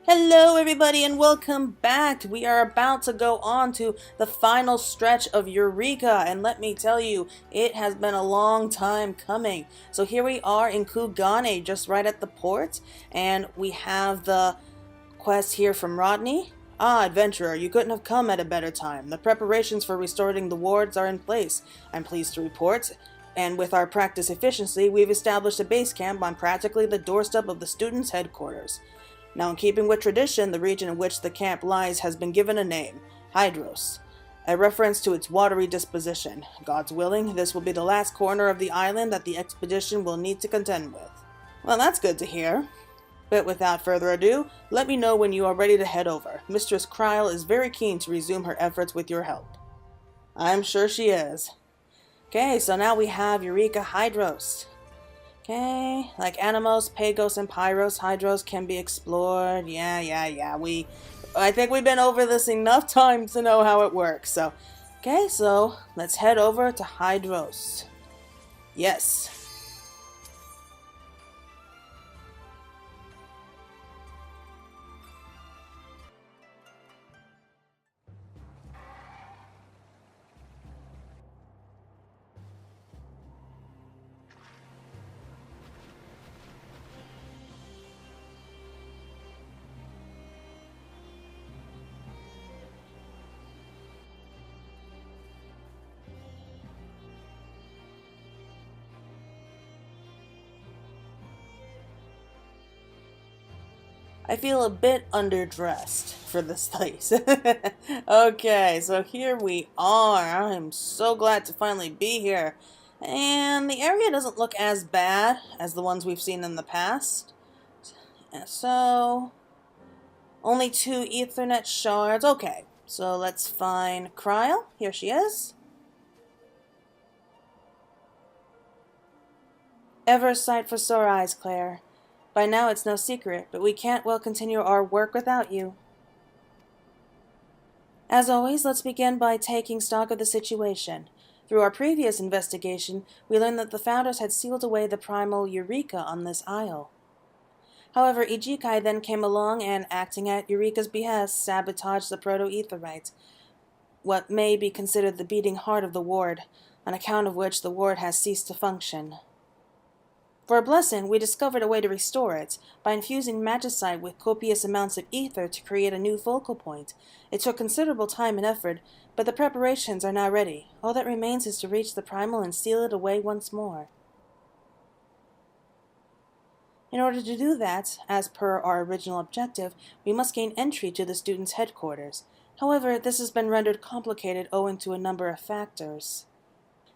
Hello everybody and welcome back. We are about to go on to the final stretch of Eureka, and let me tell you, it has been a long time coming. So here we are in Kugane, just right at the port, and we have the quest here from Rodney. Ah, adventurer, you couldn't have come at a better time. The preparations for restoring the wards are in place, I'm pleased to report. And with our practice efficiency, we've established a base camp on practically the doorstep of the students' headquarters. Now, in keeping with tradition, the region in which the camp lies has been given a name, Hydatos, a reference to its watery disposition. God's willing, this will be the last corner of the island that the expedition will need to contend with. Well, that's good to hear. But without further ado, let me know when you are ready to head over. Mistress Kryle is very keen to resume her efforts with your help. I'm sure she is. Okay, so now we have Eureka Hydros. Okay, like Anemos, Pagos, and Pyros, Hydros can be explored. Yeah. I think we've been over this enough times to know how it works. Okay, so let's head over to Hydros. Yes. I feel a bit underdressed for this place. Okay, so here we are. I'm so glad to finally be here. And the area doesn't look as bad as the ones we've seen in the past. So, only 2 Ethernet shards. Okay, so let's find Kryle. Here she is. Ever a sight for sore eyes, Claire. By now it's no secret, but we can't well continue our work without you. As always, let's begin by taking stock of the situation. Through our previous investigation, we learned that the founders had sealed away the primal Eureka on this isle. However, Ijikai then came along and, acting at Eureka's behest, sabotaged the proto-aetheryte, what may be considered the beating heart of the ward, on account of which the ward has ceased to function. For a blessing, we discovered a way to restore it, by infusing magicite with copious amounts of ether to create a new focal point. It took considerable time and effort, but the preparations are now ready. All that remains is to reach the primal and seal it away once more. In order to do that, as per our original objective, we must gain entry to the students' headquarters. However, this has been rendered complicated owing to a number of factors.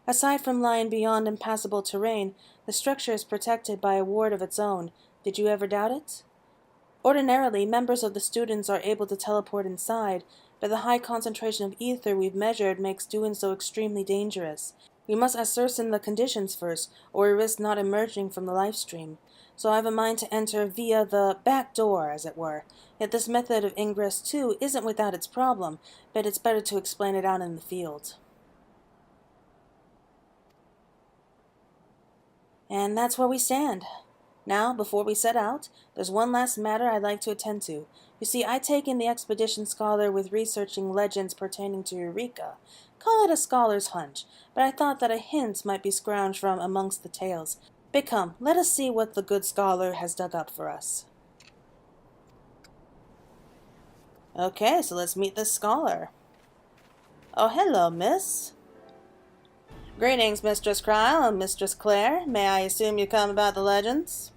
Aside from lying beyond impassable terrain, the structure is protected by a ward of its own. Did you ever doubt it? Ordinarily, members of the students are able to teleport inside, but the high concentration of ether we've measured makes doing so extremely dangerous. We must ascertain the conditions first, or we risk not emerging from the life stream. So I have a mind to enter via the back door, as it were. Yet this method of ingress, too, isn't without its problem, but it's better to explain it out in the field. And that's where we stand. Now, before we set out, there's one last matter I'd like to attend to. You see, I take in the expedition scholar with researching legends pertaining to Eureka. Call it a scholar's hunch, but I thought that a hint might be scrounged from amongst the tales. But come, let us see what the good scholar has dug up for us. Okay, so let's meet this scholar. Oh, hello, miss. Greetings, Mistress Kryle and Mistress Claire. May I assume you come about the legends?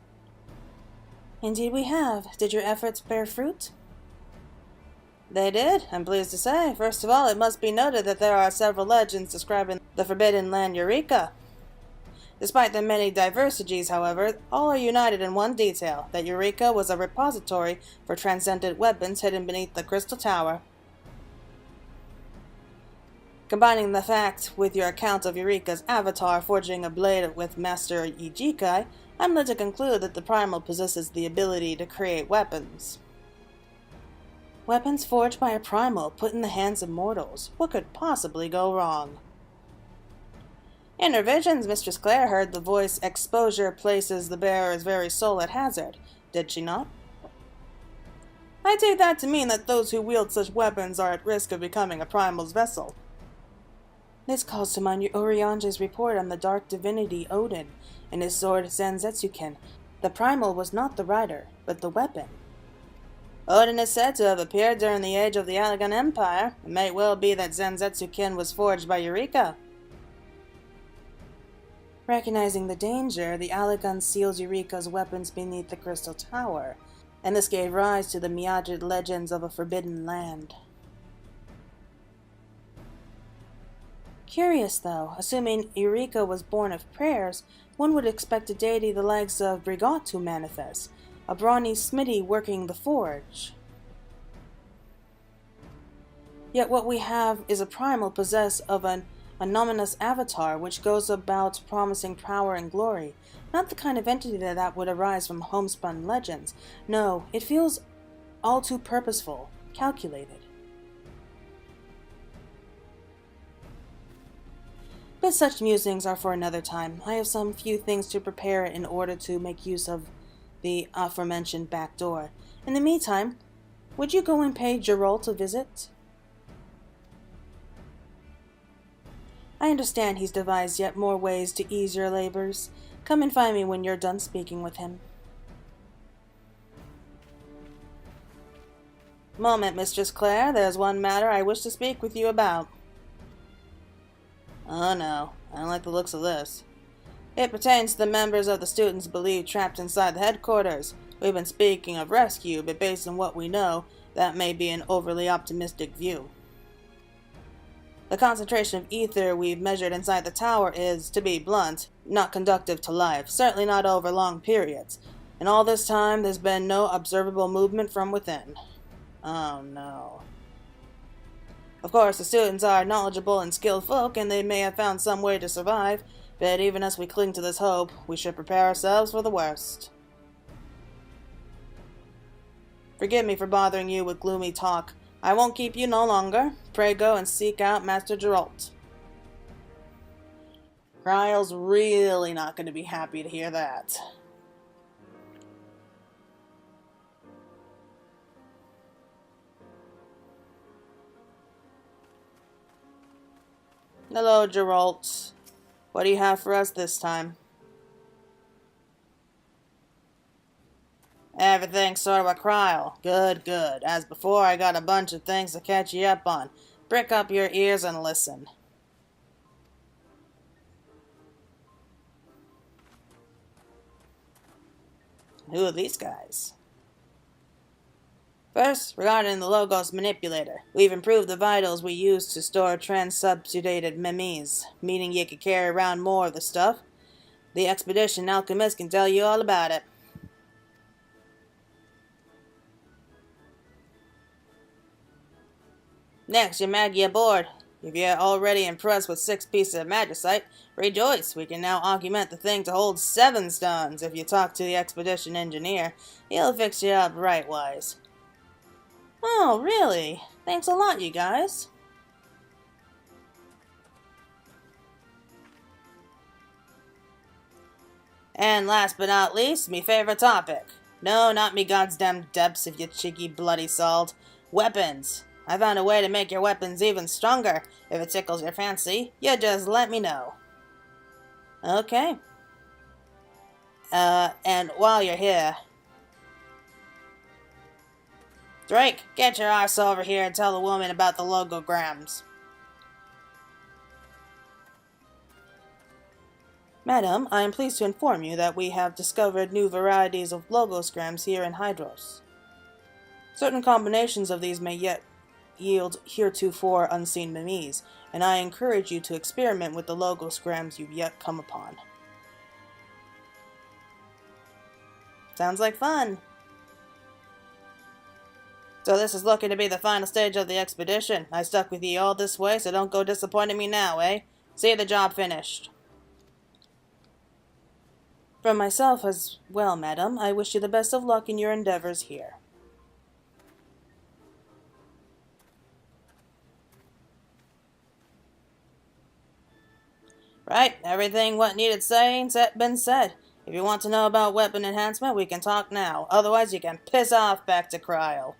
Indeed we have. Did your efforts bear fruit? They did, I'm pleased to say. First of all, it must be noted that there are several legends describing the Forbidden Land Eureka. Despite their many diversities, however, all are united in one detail, that Eureka was a repository for transcendent weapons hidden beneath the Crystal Tower. Combining the fact with your account of Eureka's avatar forging a blade with Master Ijikai, I'm led to conclude that the primal possesses the ability to create weapons. Weapons forged by a primal, put in the hands of mortals. What could possibly go wrong? In her visions, Mistress Claire heard the voice, "Exposure places the bearer's very soul at hazard," did she not? I take that to mean that those who wield such weapons are at risk of becoming a primal's vessel. This calls to mind Orionge's report on the dark divinity Odin and his sword Zanzetsuken. The primal was not the rider, but the weapon. Odin is said to have appeared during the age of the Allegan Empire. It may well be that Zanzetsuken was forged by Eureka. Recognizing the danger, the Allegan seals Eureka's weapons beneath the Crystal Tower, and this gave rise to the Miagid legends of a forbidden land. Curious, though, assuming Eureka was born of prayers, one would expect a deity the likes of Brigot to manifest, a brawny smithy working the forge. Yet what we have is a primal possessed of an anomalous avatar which goes about promising power and glory, not the kind of entity that would arise from homespun legends. No, it feels all too purposeful, calculated. But such musings are for another time. I have some few things to prepare in order to make use of the aforementioned back door. In the meantime, would you go and pay Geralt a visit? I understand he's devised yet more ways to ease your labors. Come and find me when you're done speaking with him. Moment, Mistress Clare. There's one matter I wish to speak with you about. Oh no, I don't like the looks of this. It pertains to the members of the students believed trapped inside the headquarters. We've been speaking of rescue, but based on what we know, that may be an overly optimistic view. The concentration of ether we've measured inside the tower is, to be blunt, not conducive to life, certainly not over long periods. And all this time, there's been no observable movement from within. Oh no. Of course, the students are knowledgeable and skilled folk, and they may have found some way to survive, but even as we cling to this hope, we should prepare ourselves for the worst. Forgive me for bothering you with gloomy talk. I won't keep you no longer. Pray go and seek out Master Geralt. Kryle's really not going to be happy to hear that. Hello, Geralt. What do you have for us this time? Everything's sort of a Kryle. Good, good. As before, I got a bunch of things to catch you up on. Prick up your ears and listen. Who are these guys? First, regarding the Logos manipulator, we've improved the vitals we use to store transubstantiated memes, meaning you could carry around more of the stuff. The expedition alchemist can tell you all about it. Next, your Maggia aboard. If you're already impressed with 6 pieces of magicite, rejoice! We can now augment the thing to hold 7 stones. If you talk to the expedition engineer, he'll fix you up right-wise. Oh, really? Thanks a lot, you guys. And last but not least, me favorite topic. No, not me goddamn depths of you cheeky bloody salt. Weapons. I found a way to make your weapons even stronger. If it tickles your fancy, you just let me know. Okay. And while you're here... Drake, get your arse over here and tell the woman about the Logograms. Madam, I am pleased to inform you that we have discovered new varieties of Logograms here in Hydatos. Certain combinations of these may yet yield heretofore unseen memes, and I encourage you to experiment with the Logograms you've yet come upon. Sounds like fun! So this is looking to be the final stage of the expedition. I stuck with you all this way, so don't go disappointing me now, eh? See the job finished. From myself as well, madam, I wish you the best of luck in your endeavors here. Right, everything what needed saying's been said. If you want to know about weapon enhancement, we can talk now. Otherwise, you can piss off back to Kryle.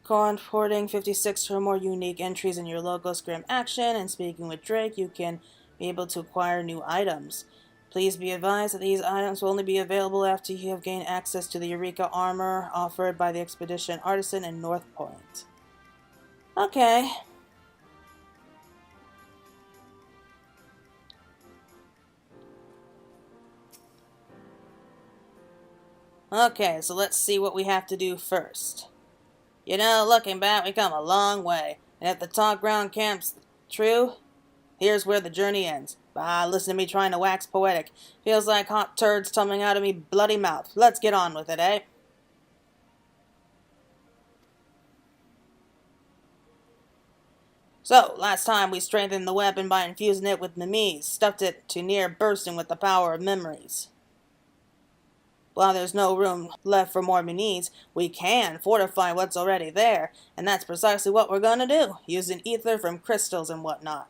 Importing 56 or more unique entries in your Logogram action, and speaking with Drake, you can be able to acquire new items. Please be advised that these items will only be available after you have gained access to the Eureka armor offered by the Expedition Artisan in North Point. Okay. Okay, so let's see what we have to do first. You know, looking back, we come a long way, and if the talk ground camp's true, here's where the journey ends. Listen to me trying to wax poetic. Feels like hot turds tumbling out of me bloody mouth. Let's get on with it, eh? So, last time we strengthened the weapon by infusing it with memes, stuffed it to near bursting with the power of memories. While there's no room left for more needs, we can fortify what's already there, and that's precisely what we're gonna do, using ether from crystals and whatnot.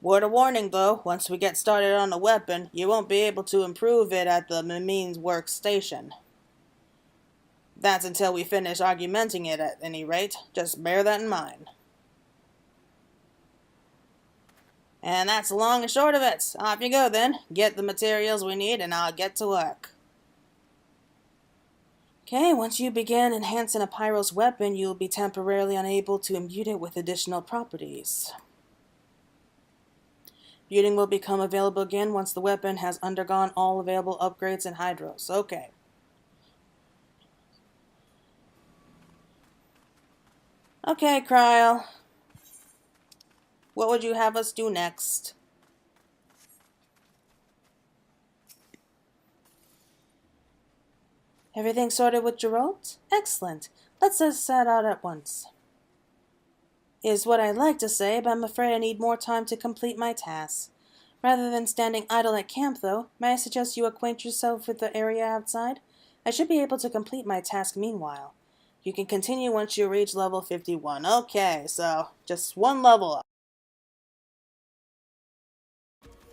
Word of warning though, once we get started on the weapon, you won't be able to improve it at the memes workstation. That's until we finish augmenting it at any rate, just bear that in mind. And that's the long and short of it. Off you go then. Get the materials we need and I'll get to work. Okay, once you begin enhancing a Pyros weapon, you'll be temporarily unable to imbue it with additional properties. Imbuing will become available again once the weapon has undergone all available upgrades in Hydatos. Okay. Okay, Cryle. What would you have us do next? Everything sorted with Geralt? Excellent. Let's just set out at once. Is what I'd like to say, but I'm afraid I need more time to complete my tasks. Rather than standing idle at camp, though, may I suggest you acquaint yourself with the area outside? I should be able to complete my task meanwhile. You can continue once you reach level 51. Okay, so just one level up.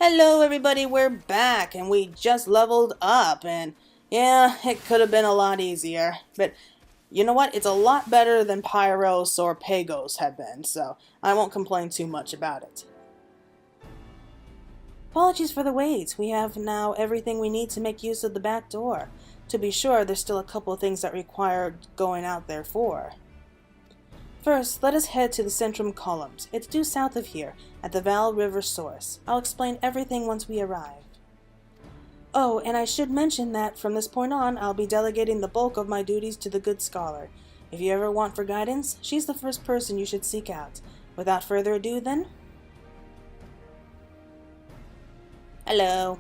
Hello everybody, we're back, and we just leveled up, and yeah, it could have been a lot easier, but you know what, it's a lot better than Pyros or Pagos have been, so I won't complain too much about it. Apologies for the wait, we have now everything we need to make use of the back door. To be sure, there's still a couple of things that require going out there for. First, let us head to the Centrum Columns. It's due south of here, at the Val River source. I'll explain everything once we arrive. Oh, and I should mention that from this point on, I'll be delegating the bulk of my duties to the good scholar. If you ever want for guidance, she's the first person you should seek out. Without further ado, then. Hello.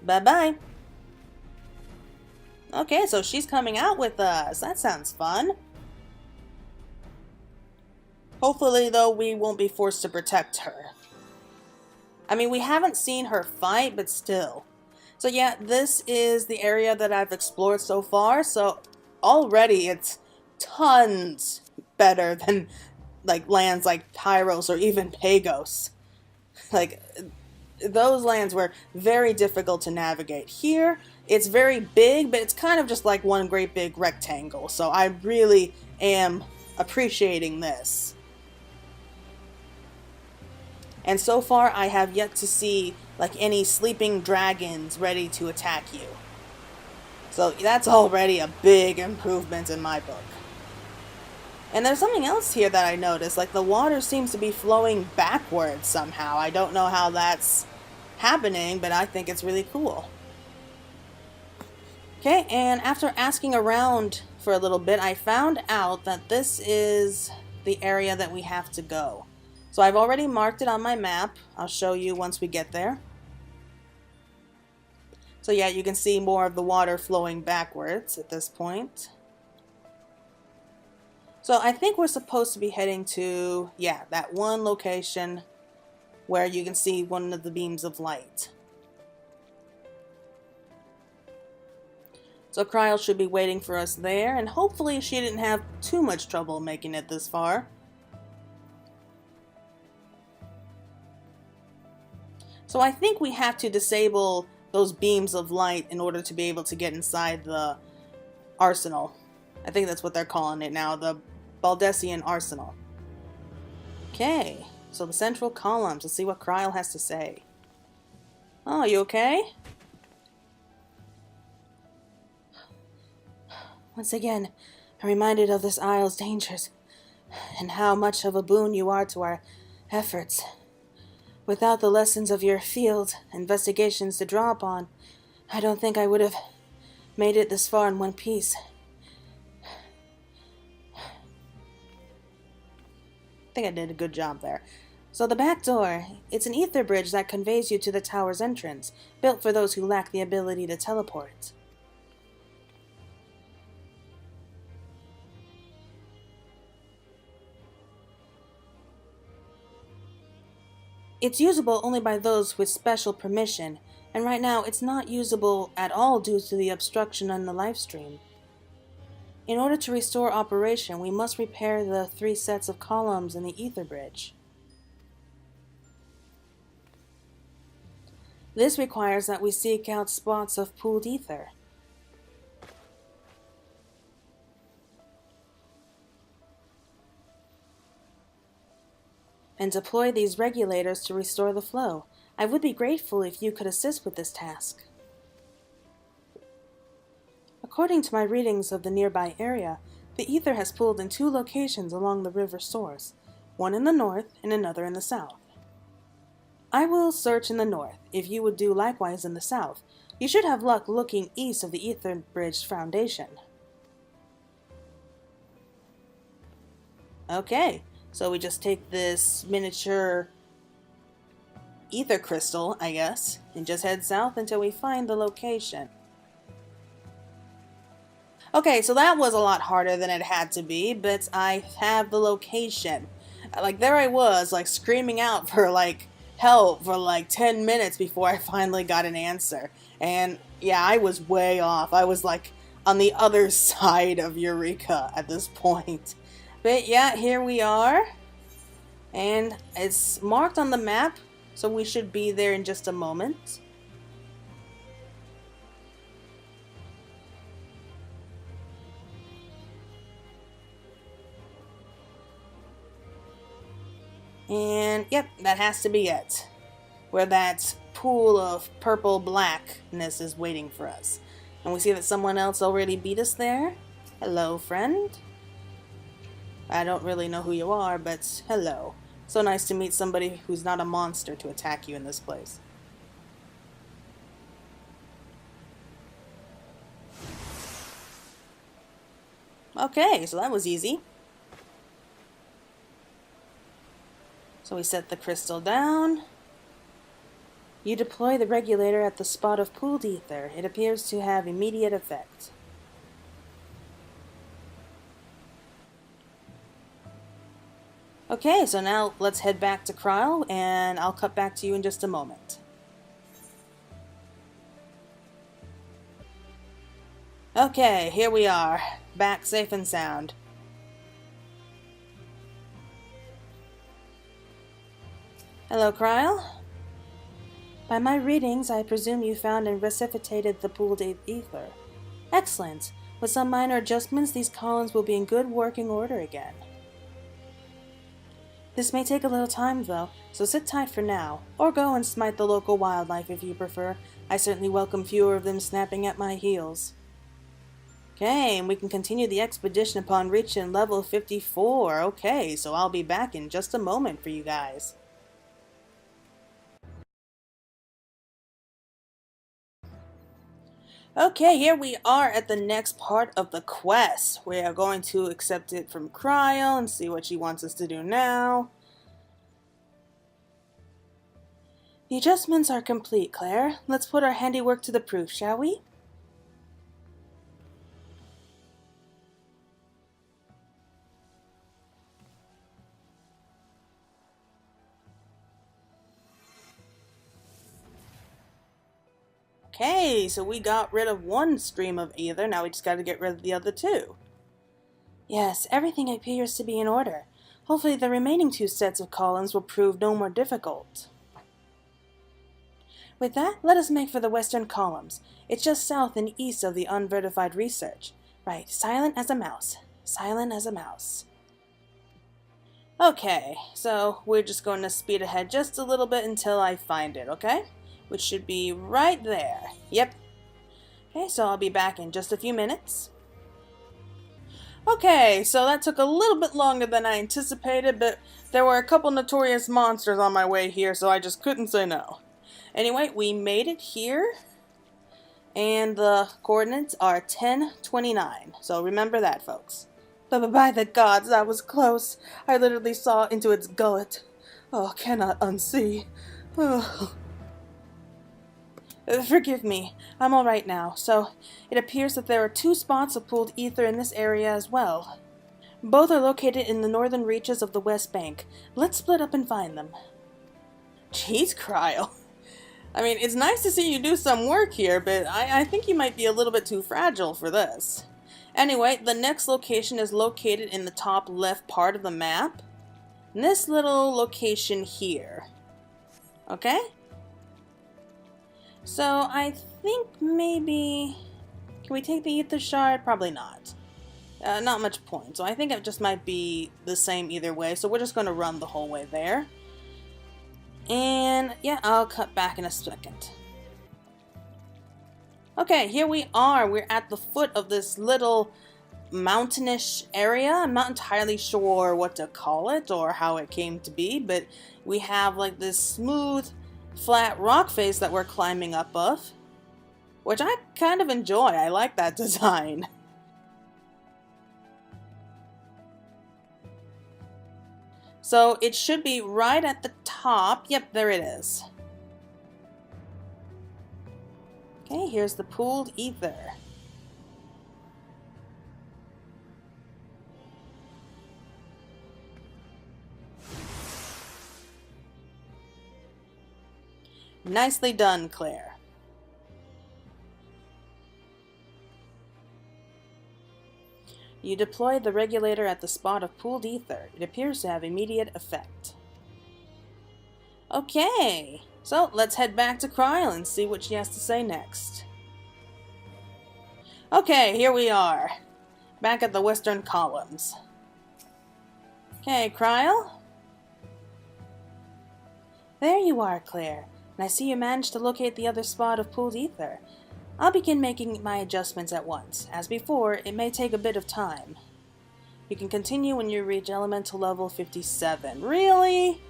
Bye-bye. Okay, so she's coming out with us. That sounds fun. Hopefully, though, we won't be forced to protect her. I mean, we haven't seen her fight, but still. So yeah, this is the area that I've explored so far, so already it's tons better than like lands like Pyros or even Pagos. Like, those lands were very difficult to navigate. Here, it's very big, but it's kind of just like one great big rectangle, so I really am appreciating this. And so far, I have yet to see like any sleeping dragons ready to attack you. So that's already a big improvement in my book. And there's something else here that I noticed, like the water seems to be flowing backwards somehow. I don't know how that's happening, but I think it's really cool. Okay, and after asking around for a little bit, I found out that this is the area that we have to go. So I've already marked it on my map. I'll show you once we get there. So yeah, you can see more of the water flowing backwards at this point. So I think we're supposed to be heading to, yeah, that one location where you can see one of the beams of light. So Cryle should be waiting for us there, and hopefully she didn't have too much trouble making it this far. So I think we have to disable those beams of light in order to be able to get inside the arsenal. I think that's what they're calling it now, the Baldessian Arsenal. Okay, so the central columns. Let's see what Kryl has to say. Oh, you okay? Once again, I'm reminded of this isle's dangers, and how much of a boon you are to our efforts. Without the lessons of your field investigations to draw upon, I don't think I would have made it this far in one piece. I think I did a good job there. So the back door, it's an ether bridge that conveys you to the tower's entrance, built for those who lack the ability to teleport. It's usable only by those with special permission, and right now it's not usable at all due to the obstruction on the livestream. In order to restore operation, we must repair the 3 sets of columns in the ether bridge. This requires that we seek out spots of pooled ether. And deploy these regulators to restore the flow. I would be grateful if you could assist with this task. According to my readings of the nearby area, the ether has pooled in 2 locations along the river source, one in the north and another in the south. I will search in the north. If you would do likewise in the south, you should have luck looking east of the ether bridge foundation. Okay, so we just take this miniature ether crystal, I guess, and just head south until we find the location. Okay, so that was a lot harder than it had to be, but I have the location. Like, there I was, like, screaming out for, like, help for, like, 10 minutes before I finally got an answer. And, yeah, I was way off. I was, like, on the other side of Eureka at this point. But, yeah, here we are. And it's marked on the map, so we should be there in just a moment. And, yep, that has to be it. Where that pool of purple blackness is waiting for us. And we see that someone else already beat us there. Hello, friend. I don't really know who you are, but hello. So nice to meet somebody who's not a monster to attack you in this place. Okay, so that was easy. So we set the crystal down. You deploy the regulator at the spot of pooled ether. It appears to have immediate effect. Okay, so now let's head back to Kryl, and I'll cut back to you in just a moment. Okay, here we are, back safe and sound. Hello, Kryl. By my readings, I presume you found and resuscitated the pooled ether. Excellent. With some minor adjustments, these columns will be in good working order again. This may take a little time, though, so sit tight for now, or go and smite the local wildlife if you prefer. I certainly welcome fewer of them snapping at my heels. Okay, and we can continue the expedition upon reaching level 54. Okay, so I'll be back in just a moment for you guys. Okay, here we are at the next part of the quest. We are going to accept it from Kryl and see what she wants us to do now. The adjustments are complete, Claire. Let's put our handiwork to the proof, shall we? Okay, so we got rid of one stream of ether, now we just gotta get rid of the other 2. Yes, everything appears to be in order. Hopefully the remaining 2 sets of columns will prove no more difficult. With that, let us make for the western columns. It's just south and east of the unverified research. Right, silent as a mouse. Silent as a mouse. Okay, so we're just going to speed ahead just a little bit until I find it, okay? Which should be right there. Yep. Okay, so I'll be back in just a few minutes. Okay, so that took a little bit longer than I anticipated, but there were a couple notorious monsters on my way here, so I just couldn't say no. Anyway, we made it here, and the coordinates are 1029, so remember that, folks. But by the gods, that was close. I literally saw into its gullet. Oh, cannot unsee. Oh. Forgive me, I'm alright now. So, it appears that there are 2 spots of pooled ether in this area as well. Both are located in the northern reaches of the West Bank. Let's split up and find them. Jeez, Cryle. I mean, it's nice to see you do some work here, but I think you might be a little bit too fragile for this. Anyway, the next location is located in the top left part of the map. In this little location here. Okay? So, I think maybe... Can we take the ether shard? Probably not. Not much point. So I think it just might be the same either way. So we're just going to run the whole way there. And yeah, I'll cut back in a second. Okay, here we are. We're at the foot of this little mountainish area. I'm not entirely sure what to call it or how it came to be, but we have like this smooth, flat rock face that we're climbing up of, which I kind of enjoy. I like that design. So it should be right at the top. Yep, there it is. Okay, here's the pooled ether. Nicely done, Claire. You deploy the regulator at the spot of pooled ether. It appears to have immediate effect. Okay, so let's head back to Cryle and see what she has to say next. Okay, here we are. Back at the western columns. Okay, Cryle? There you are, Claire. And I see you managed to locate the other spot of pooled ether. I'll begin making my adjustments at once. As before, it may take a bit of time. You can continue when you reach elemental level 57. Really?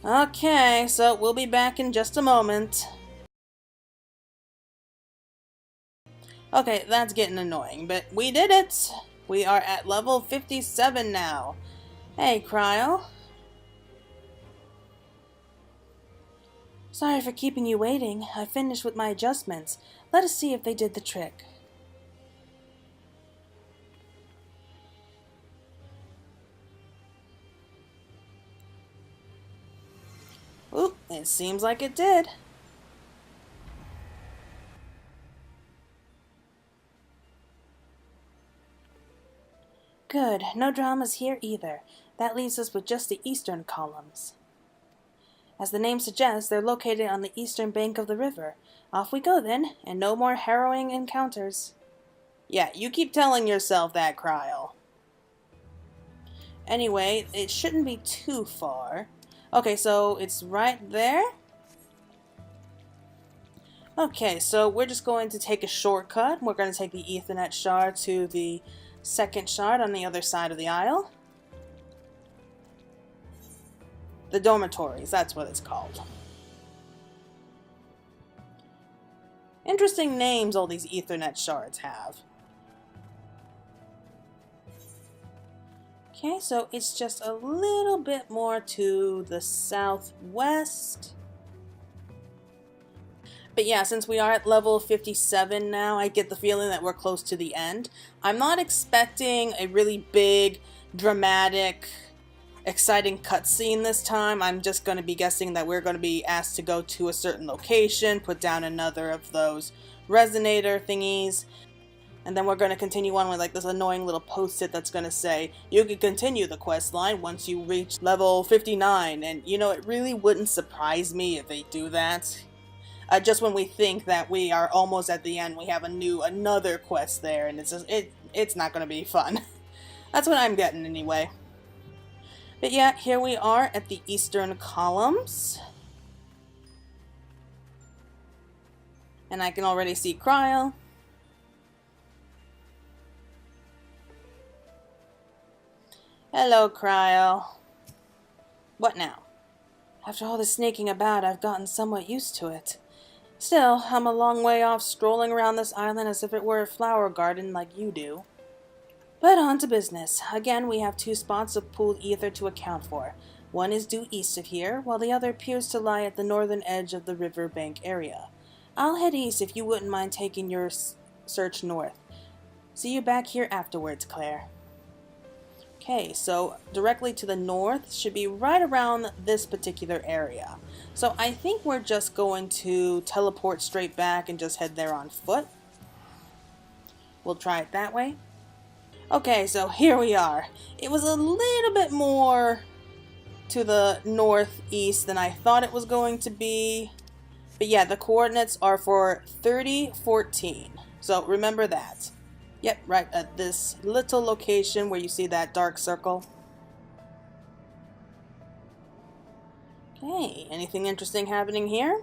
Okay, so we'll be back in just a moment. Okay, that's getting annoying, but we did it! We are at level 57 now. Hey, Cryle. Sorry for keeping you waiting. I finished with my adjustments. Let us see if they did the trick. Oop, it seems like it did. Good, no dramas here either. That leaves us with just the eastern columns. As the name suggests, they're located on the eastern bank of the river. Off we go then, and no more harrowing encounters. Yeah, you keep telling yourself that, Cryle. Anyway, it shouldn't be too far. Okay, so it's right there. Okay, so we're just going to take a shortcut. We're going to take the Ethernet shard to the second shard on the other side of the aisle. The dormitories, that's what it's called. Interesting names all these Ethernet shards have. Okay, so it's just a little bit more to the southwest. But yeah, since we are at level 57 now, I get the feeling that we're close to the end. I'm not expecting a really big, dramatic, exciting cutscene this time. I'm just going to be guessing that we're going to be asked to go to a certain location, put down another of those resonator thingies, and then we're going to continue on with like this annoying little post-it that's going to say, you can continue the quest line once you reach level 59, and you know, it really wouldn't surprise me if they do that. Just when we think that we are almost at the end, we have another quest there, and it's not going to be fun. That's what I'm getting anyway. But yeah, here we are at the eastern columns. And I can already see Cryo. Hello, Cryo. What now? After all the sneaking about, I've gotten somewhat used to it. Still, I'm a long way off strolling around this island as if it were a flower garden like you do. But on to business. Again, we have 2 spots of pooled ether to account for. One is due east of here, while the other appears to lie at the northern edge of the riverbank area. I'll head east if you wouldn't mind taking your search north. See you back here afterwards, Claire. Okay, so directly to the north should be right around this particular area. So I think we're just going to teleport straight back and just head there on foot. We'll try it that way. Okay, so here we are. It was a little bit more to the northeast than I thought it was going to be. But yeah, the coordinates are for 3014. So remember that. Yep, right at this little location where you see that dark circle. Okay, anything interesting happening here?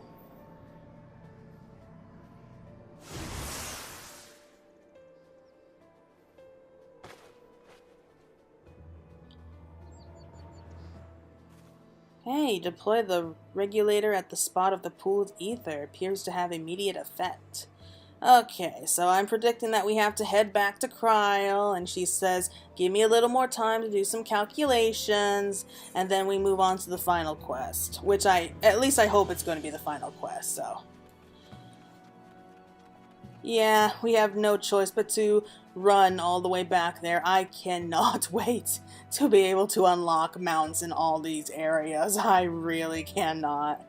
Hey, deploy the regulator at the spot of the pooled ether. Appears to have immediate effect. Okay, so I'm predicting that we have to head back to Cryo, and she says, give me a little more time to do some calculations, and then we move on to the final quest, which at least I hope it's going to be the final quest, so. Yeah, we have no choice but to run all the way back there. I cannot wait to be able to unlock mounts in all these areas. I really cannot.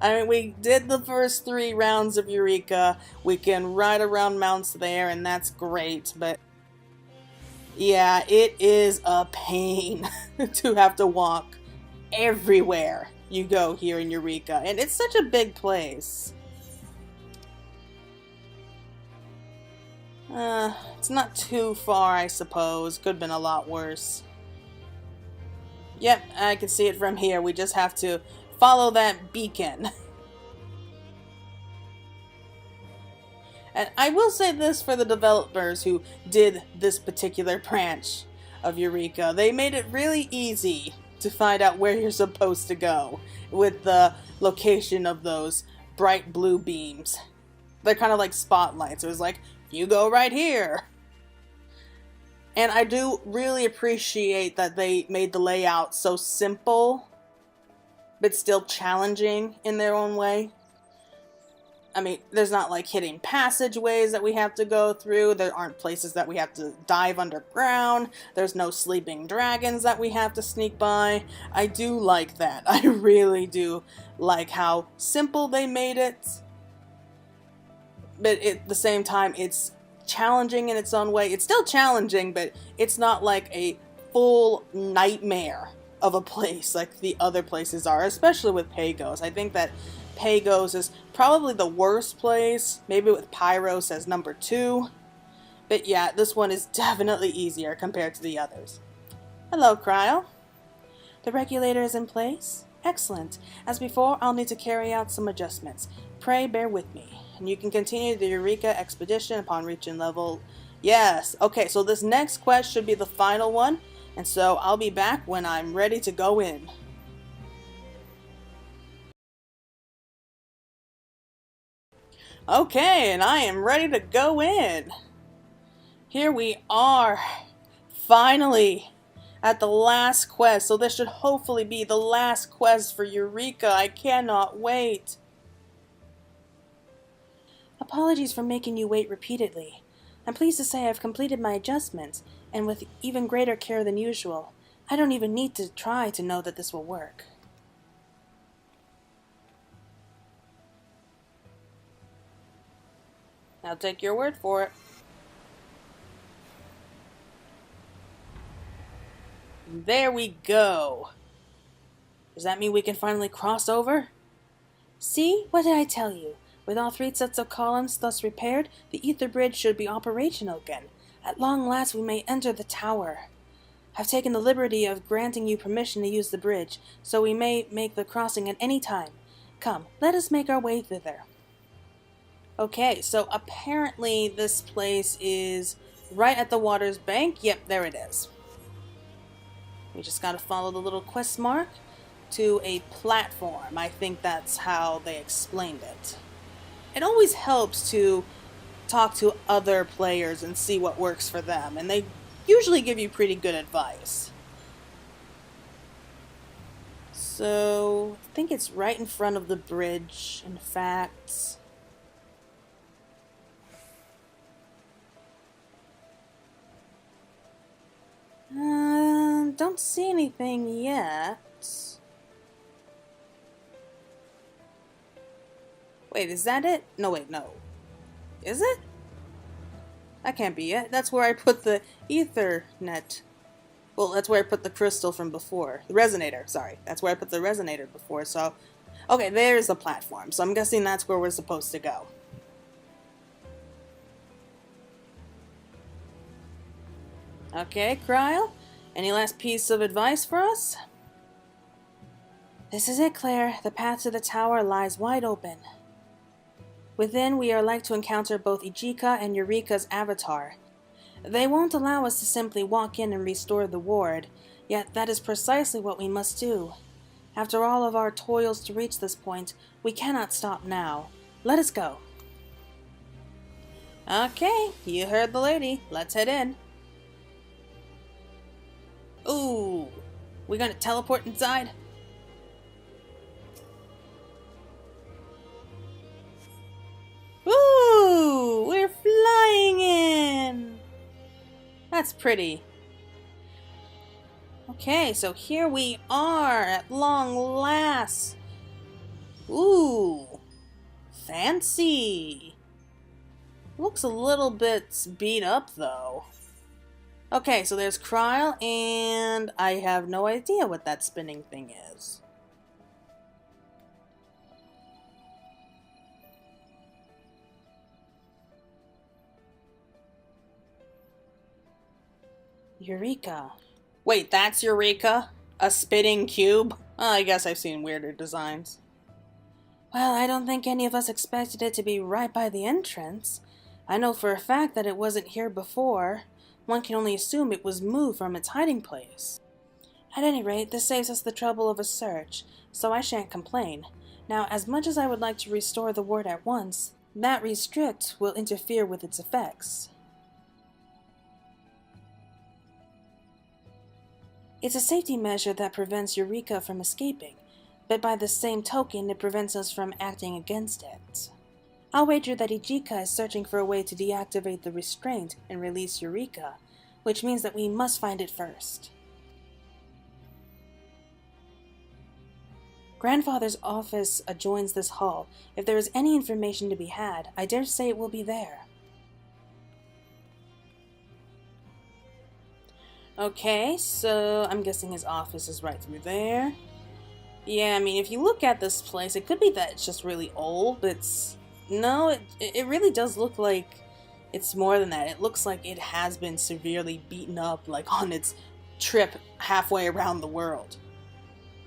I mean, we did the first 3 rounds of Eureka. We can ride around mounts there, and that's great, but yeah, it is a pain to have to walk everywhere you go here in Eureka, and it's such a big place. It's not too far, I suppose. Could have been a lot worse. Yep, I can see it from here. We just have to follow that beacon. And I will say this for the developers who did this particular branch of Eureka. They made it really easy to find out where you're supposed to go with the location of those bright blue beams. They're kind of like spotlights. It was like, you go right here. And I do really appreciate that they made the layout so simple, but still challenging in their own way. I mean, there's not like hidden passageways that we have to go through. There aren't places that we have to dive underground. There's no sleeping dragons that we have to sneak by. I do like that. I really do like how simple they made it. But at the same time, it's challenging in its own way. It's still challenging, but it's not like a full nightmare of a place like the other places are, especially with Pagos. I think that Pagos is probably the worst place, maybe with Pyros as number 2. But yeah, this one is definitely easier compared to the others. Hello, Cryo. The regulator is in place? Excellent. As before, I'll need to carry out some adjustments. Pray bear with me. And you can continue the Eureka expedition upon reaching level... Yes! Okay, so this next quest should be the final one, and so I'll be back when I'm ready to go in. Okay, and I am ready to go in. Here we are, finally, at the last quest. So this should hopefully be the last quest for Eureka. I cannot wait. Apologies for making you wait repeatedly. I'm pleased to say I've completed my adjustments, and with even greater care than usual. I don't even need to try to know that this will work. I'll take your word for it. There we go. Does that mean we can finally cross over? See? What did I tell you? With all 3 sets of columns thus repaired, the ether bridge should be operational again. At long last we may enter the tower. I've taken the liberty of granting you permission to use the bridge, so we may make the crossing at any time. Come, let us make our way thither. Okay, so apparently this place is right at the water's bank. Yep, there it is. We just gotta follow the little quest mark to a platform. I think that's how they explained it. It always helps to talk to other players and see what works for them, and they usually give you pretty good advice. So, I think it's right in front of the bridge, in fact. Don't see anything yet. Wait, is that it? No, wait, no. Is it? That can't be it. That's where I put the Ethernet. Well, that's where I put the crystal from before. The resonator, sorry. That's where I put the resonator before, so... Okay, there's the platform, so I'm guessing that's where we're supposed to go. Okay, Kryl? Any last piece of advice for us? This is it, Claire. The path to the tower lies wide open. Within, we are like to encounter both Ijika and Eureka's avatar. They won't allow us to simply walk in and restore the ward, yet that is precisely what we must do. After all of our toils to reach this point, we cannot stop now. Let us go. Okay, you heard the lady. Let's head in. Ooh, we gonna teleport inside? Ooh, we're flying in! That's pretty. Okay, so here we are at long last. Ooh, fancy. Looks a little bit beat up though. Okay, so there's Kryl, and I have no idea what that spinning thing is. Eureka. Wait, that's Eureka? A spinning cube? Oh, I guess I've seen weirder designs. Well, I don't think any of us expected it to be right by the entrance. I know for a fact that it wasn't here before. One can only assume it was moved from its hiding place. At any rate, this saves us the trouble of a search, so I shan't complain. Now, as much as I would like to restore the ward at once, that restrict will interfere with its effects. It's a safety measure that prevents Eureka from escaping, but by the same token it prevents us from acting against it. I'll wager that Ijika is searching for a way to deactivate the restraint and release Eureka, which means that we must find it first. Grandfather's office adjoins this hall. If there is any information to be had, I dare say it will be there. Okay, so I'm guessing his office is right through there. Yeah, I mean, if you look at this place, it could be that it's just really old, but no, it really does look like it's more than that. It looks like it has been severely beaten up, like on its trip halfway around the world.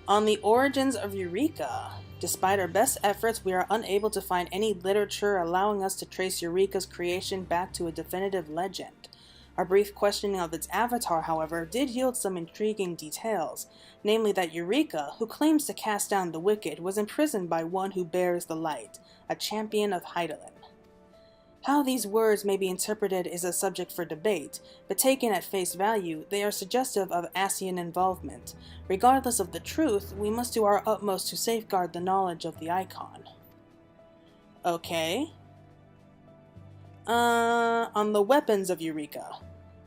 On the origins of Eureka, despite our best efforts, we are unable to find any literature allowing us to trace Eureka's creation back to a definitive legend. Our brief questioning of its avatar, however, did yield some intriguing details, namely that Eureka, who claims to cast down the wicked, was imprisoned by one who bears the light, a champion of Hydatos. How these words may be interpreted is a subject for debate, but taken at face value, they are suggestive of Asian involvement. Regardless of the truth, we must do our utmost to safeguard the knowledge of the icon. Okay. On the weapons of Eureka.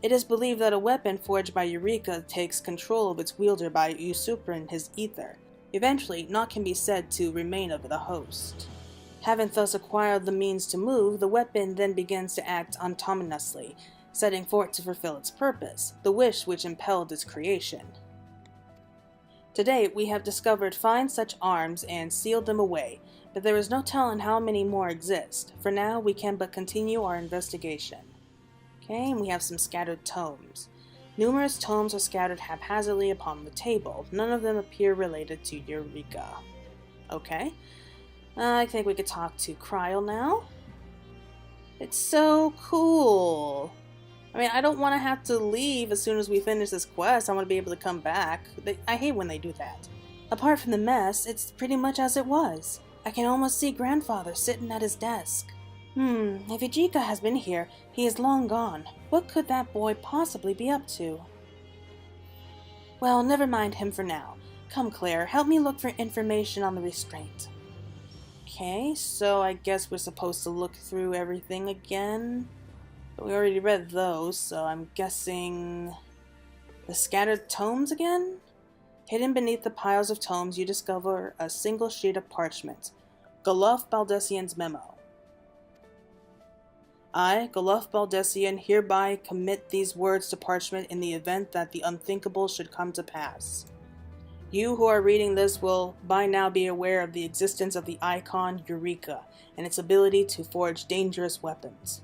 It is believed that a weapon forged by Eureka takes control of its wielder by usurping his ether. Eventually, naught can be said to remain of the host. Having thus acquired the means to move, the weapon then begins to act autonomously, setting forth to fulfill its purpose, the wish which impelled its creation. To date, we have discovered 5 such arms and sealed them away, but there is no telling how many more exist. For now, we can but continue our investigation. Okay, and we have some scattered tomes. Numerous tomes are scattered haphazardly upon the table. None of them appear related to Eureka. Okay, I think we could talk to Cryle now. It's so cool. I mean, I don't want to have to leave as soon as we finish this quest. I want to be able to come back. I hate when they do that. Apart from the mess, it's pretty much as it was. I can almost see Grandfather sitting at his desk. If Eureka has been here, he is long gone. What could that boy possibly be up to? Well, never mind him for now. Come, Claire, help me look for information on the restraint. Okay, so I guess we're supposed to look through everything again. But we already read those, so I'm guessing the scattered tomes again? Hidden beneath the piles of tomes, you discover a single sheet of parchment. Goluf Baldessian's memo. I, Goluf Baldessian, hereby commit these words to parchment in the event that the unthinkable should come to pass. You who are reading this will by now be aware of the existence of the icon Eureka and its ability to forge dangerous weapons.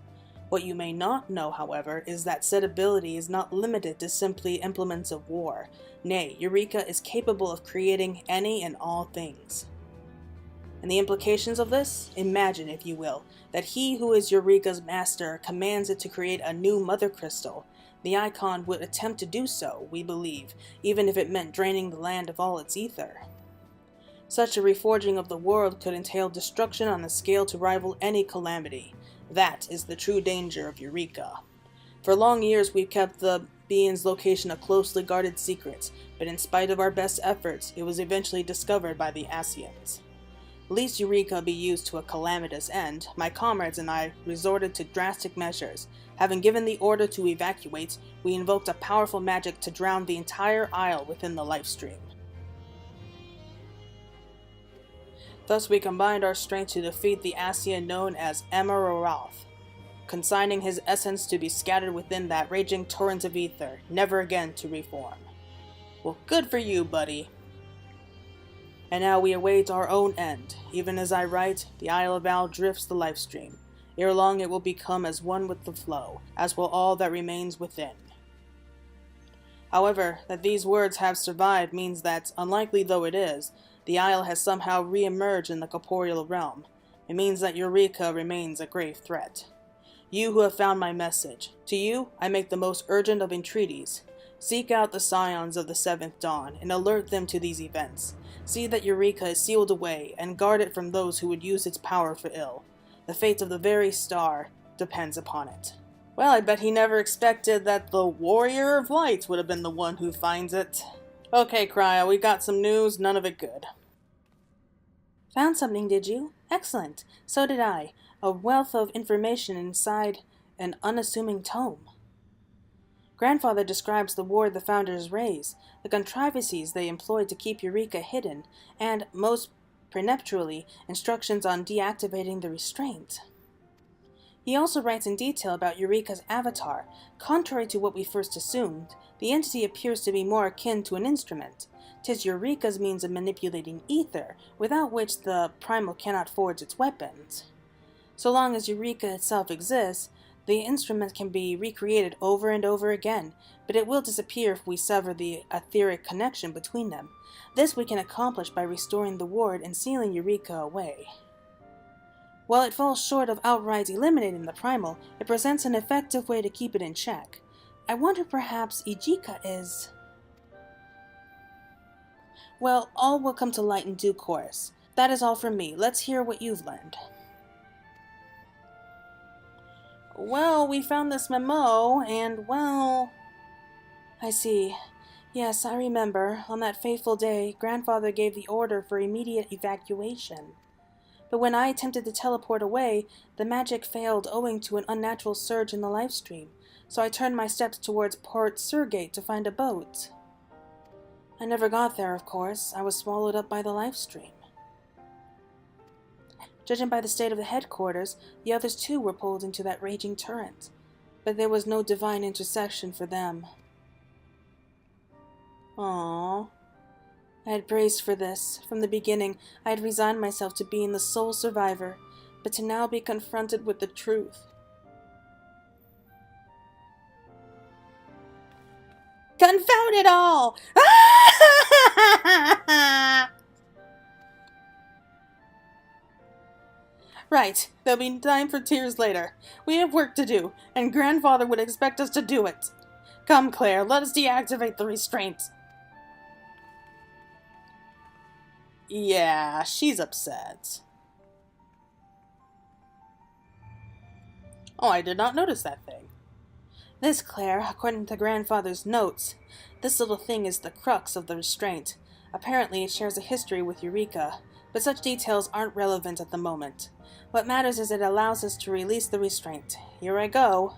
What you may not know, however, is that said ability is not limited to simply implements of war. Nay, Eureka is capable of creating any and all things. And the implications of this? Imagine, if you will, that he who is Eureka's master commands it to create a new mother crystal. The icon would attempt to do so, we believe, even if it meant draining the land of all its ether. Such a reforging of the world could entail destruction on a scale to rival any calamity. That is the true danger of Eureka. For long years we've kept the being's location a closely guarded secret, but in spite of our best efforts, it was eventually discovered by the Asians. Lest Eureka be used to a calamitous end, my comrades and I resorted to drastic measures. Having given the order to evacuate, we invoked a powerful magic to drown the entire isle within the lifestream. Thus we combined our strength to defeat the Asian known as Amararath, consigning his essence to be scattered within that raging torrent of ether, never again to reform. Well, good for you, buddy. And now we await our own end. Even as I write, the Isle of Al drifts the lifestream. Ere long it will become as one with the flow, as will all that remains within. However, that these words have survived means that, unlikely though it is, the Isle has somehow re-emerged in the corporeal realm. It means that Eureka remains a grave threat. You who have found my message, to you I make the most urgent of entreaties. Seek out the scions of the Seventh Dawn and alert them to these events. See that Eureka is sealed away and guard it from those who would use its power for ill. The fate of the very star depends upon it. Well, I bet he never expected that the Warrior of Light would have been the one who finds it. Okay, Cryo, we got some news, none of it good. Found something, did you? Excellent. So did I. A wealth of information inside an unassuming tome. Grandfather describes the ward the founders raised, the contrivances they employed to keep Eureka hidden, and, most peremptorily, instructions on deactivating the restraint. He also writes in detail about Eureka's avatar. Contrary to what we first assumed, the entity appears to be more akin to an instrument. 'Tis Eureka's means of manipulating ether, without which the primal cannot forge its weapons. So long as Eureka itself exists, the instrument can be recreated over and over again, but it will disappear if we sever the etheric connection between them. This we can accomplish by restoring the ward and sealing Eureka away. While it falls short of outright eliminating the primal, it presents an effective way to keep it in check. I wonder perhaps Eureka is... Well, all will come to light in due course. That is all from me. Let's hear what you've learned. Well, we found this memo, and well... I see. Yes, I remember. On that fateful day, Grandfather gave the order for immediate evacuation. But when I attempted to teleport away, the magic failed owing to an unnatural surge in the lifestream, so I turned my steps towards Port Surgate to find a boat. I never got there, of course. I was swallowed up by the lifestream. Judging by the state of the headquarters, the others too were pulled into that raging torrent, but there was no divine intercession for them. Aww. I had braced for this. From the beginning, I had resigned myself to being the sole survivor, but to now be confronted with the truth. Confound it all! Right, there'll be time for tears later. We have work to do, and Grandfather would expect us to do it. Come, Claire, let us deactivate the restraint. Yeah, she's upset. Oh, I did not notice that thing. This, Claire, according to Grandfather's notes, this little thing is the crux of the restraint. Apparently it shares a history with Eureka, but such details aren't relevant at the moment. What matters is it allows us to release the restraint. Here I go.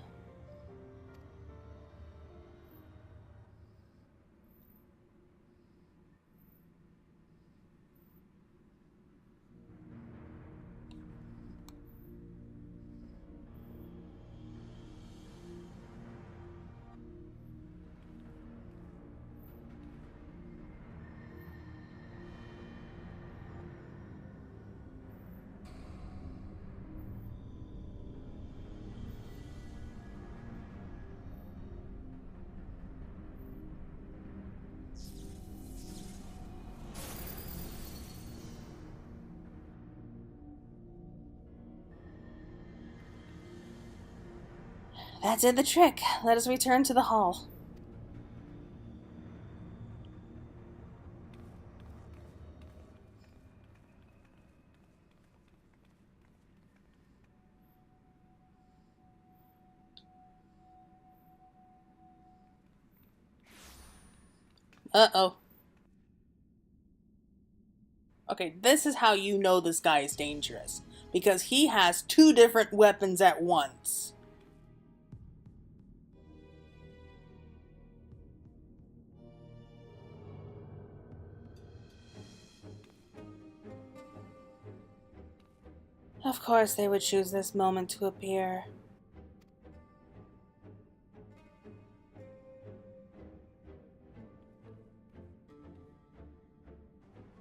That did the trick. Let us return to the hall. Uh-oh. Okay, this is how you know this guy is dangerous. Because he has 2 different weapons at once. Of course they would choose this moment to appear.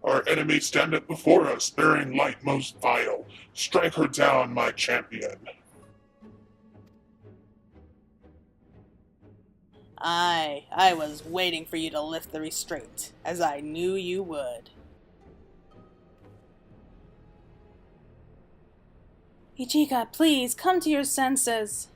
Our enemy standeth before us, bearing light most vile. Strike her down, my champion. I was waiting for you to lift the restraint, as I knew you would. Ichika, please, come to your senses.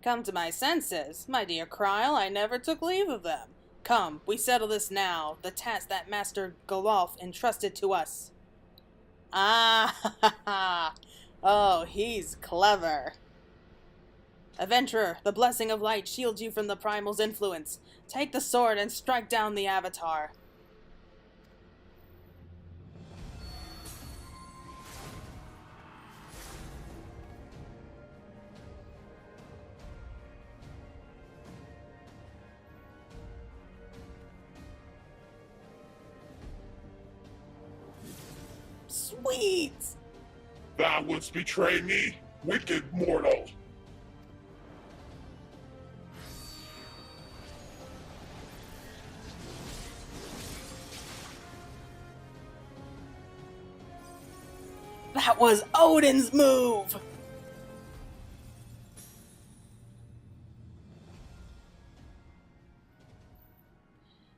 Come to my senses, my dear Kryle, I never took leave of them. Come, we settle this now, the task that Master Gololf entrusted to us. Ah, ha, ha, ha. Oh, he's clever. Adventurer, the blessing of light shields you from the primal's influence. Take the sword and strike down the avatar. Sweet! Thou wouldst betray me, wicked mortal. That was Odin's move!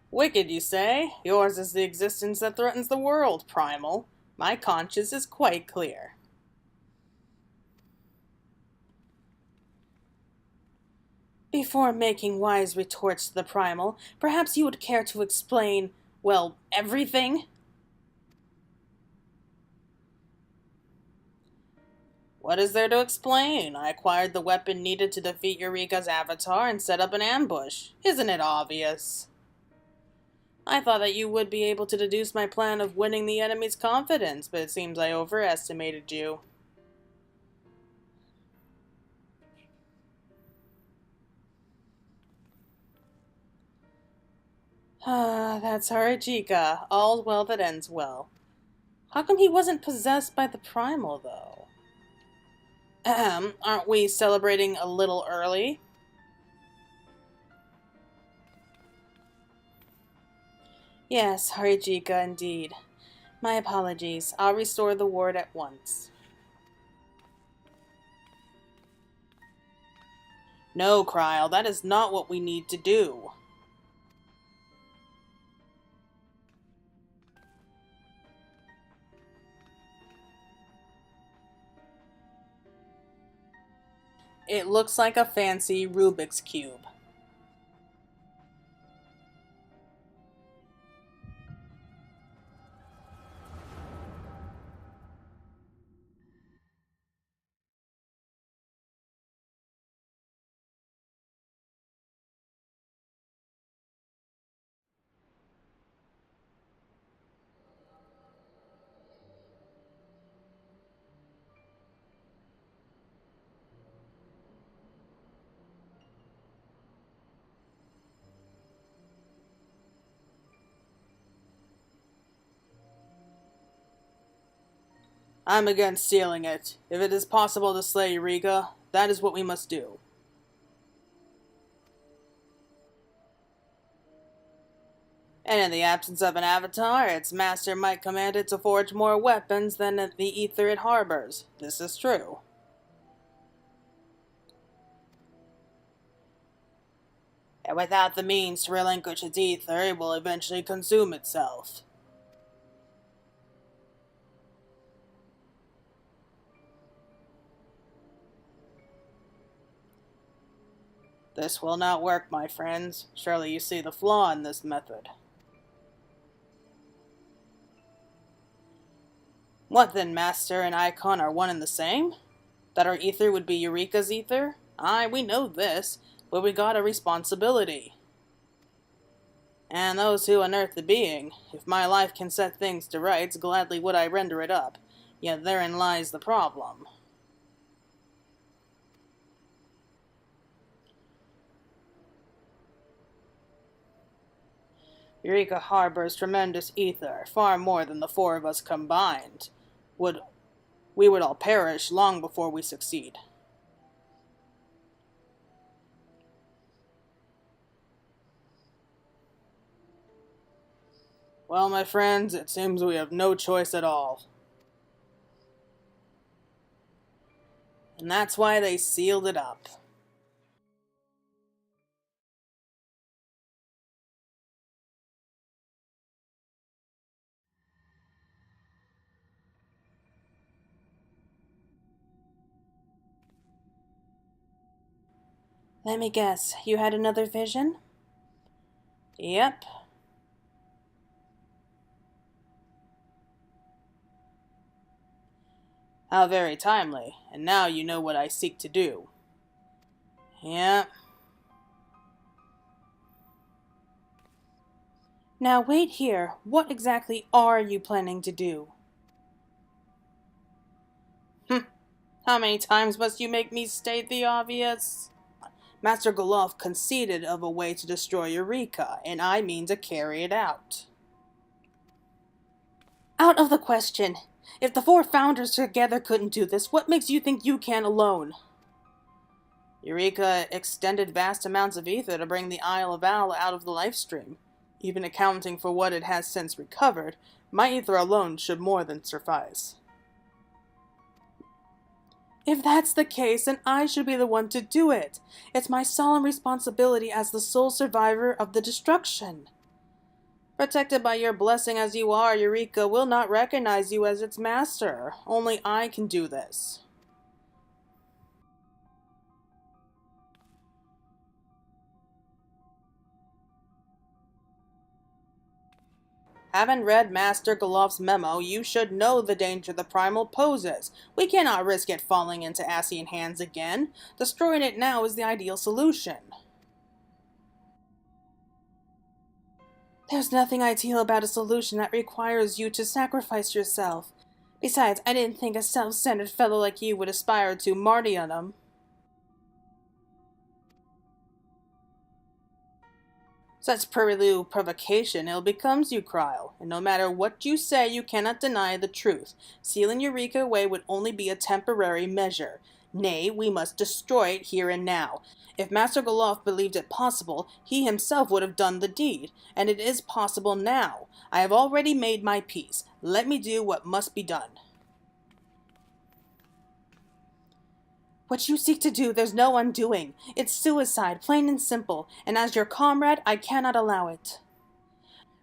Wicked, you say? Yours is the existence that threatens the world, Primal. My conscience is quite clear. Before making wise retorts to the primal, perhaps you would care to explain, well, everything? What is there to explain? I acquired the weapon needed to defeat Eureka's avatar and set up an ambush. Isn't it obvious? I thought that you would be able to deduce my plan of winning the enemy's confidence, but it seems I overestimated you. Ah, that's our Ichika. All well that ends well. How come he wasn't possessed by the primal, though? Aren't we celebrating a little early? Yes, Harijika, indeed. My apologies. I'll restore the ward at once. No, Kryl, that is not what we need to do. It looks like a fancy Rubik's Cube. I'm against sealing it. If it is possible to slay Eureka, that is what we must do. And in the absence of an avatar, its master might command it to forge more weapons than the ether it harbors. This is true. And without the means to relinquish its ether, it will eventually consume itself. This will not work, my friends. Surely you see the flaw in this method. What then, Master and Icon are one and the same? That our ether would be Eureka's ether? Aye, we know this, but we got a responsibility. And those who unearth the being, if my life can set things to rights, gladly would I render it up. Yet therein lies the problem. Eureka harbors tremendous ether, far more than the four of us combined. We would all perish long before we succeed. Well, my friends, it seems we have no choice at all. And that's why they sealed it up. Let me guess, you had another vision? Yep. How very timely, and now you know what I seek to do. Yep. Now wait here, what exactly are you planning to do? How many times must you make me state the obvious? Master Goloff conceited of a way to destroy Eureka, and I mean to carry it out. Out of the question. If the four founders together couldn't do this, what makes you think you can alone? Eureka extended vast amounts of ether to bring the Isle of Al out of the life stream. Even accounting for what it has since recovered, my ether alone should more than suffice. If that's the case, then I should be the one to do it. It's my solemn responsibility as the sole survivor of the destruction. Protected by your blessing as you are, Eureka will not recognize you as its master. Only I can do this. Having read Master Goloff's memo, you should know the danger the primal poses. We cannot risk it falling into Ascian hands again. Destroying it now is the ideal solution. There's nothing ideal about a solution that requires you to sacrifice yourself. Besides, I didn't think a self-centered fellow like you would aspire to martyrdom. Such purlieu provocation ill becomes you, Kryl, and no matter what you say, you cannot deny the truth. Sealing Eureka away would only be a temporary measure. Nay, we must destroy it here and now. If Master Goloff believed it possible, he himself would have done the deed, and it is possible now. I have already made my peace. Let me do what must be done. What you seek to do, there's no undoing. It's suicide, plain and simple, and as your comrade, I cannot allow it.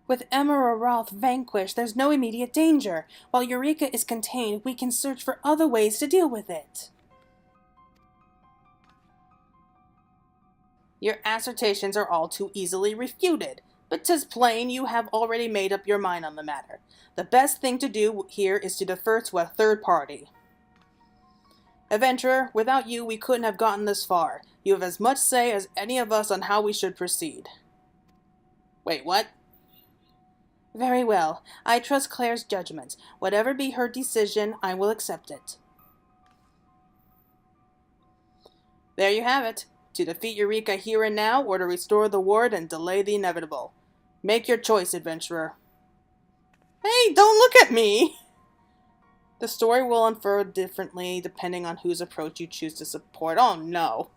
With Emerald vanquished, there's no immediate danger. While Eureka is contained, we can search for other ways to deal with it. Your assertions are all too easily refuted, but 'tis plain you have already made up your mind on the matter. The best thing to do here is to defer to a third party. Adventurer, without you we couldn't have gotten this far. You have as much say as any of us on how we should proceed. Wait, what? Very well. I trust Claire's judgment. Whatever be her decision, I will accept it. There you have it. To defeat Eureka here and now, or to restore the ward and delay the inevitable. Make your choice, adventurer. Hey, don't look at me! The story will unfurl differently depending on whose approach you choose to support. Oh no!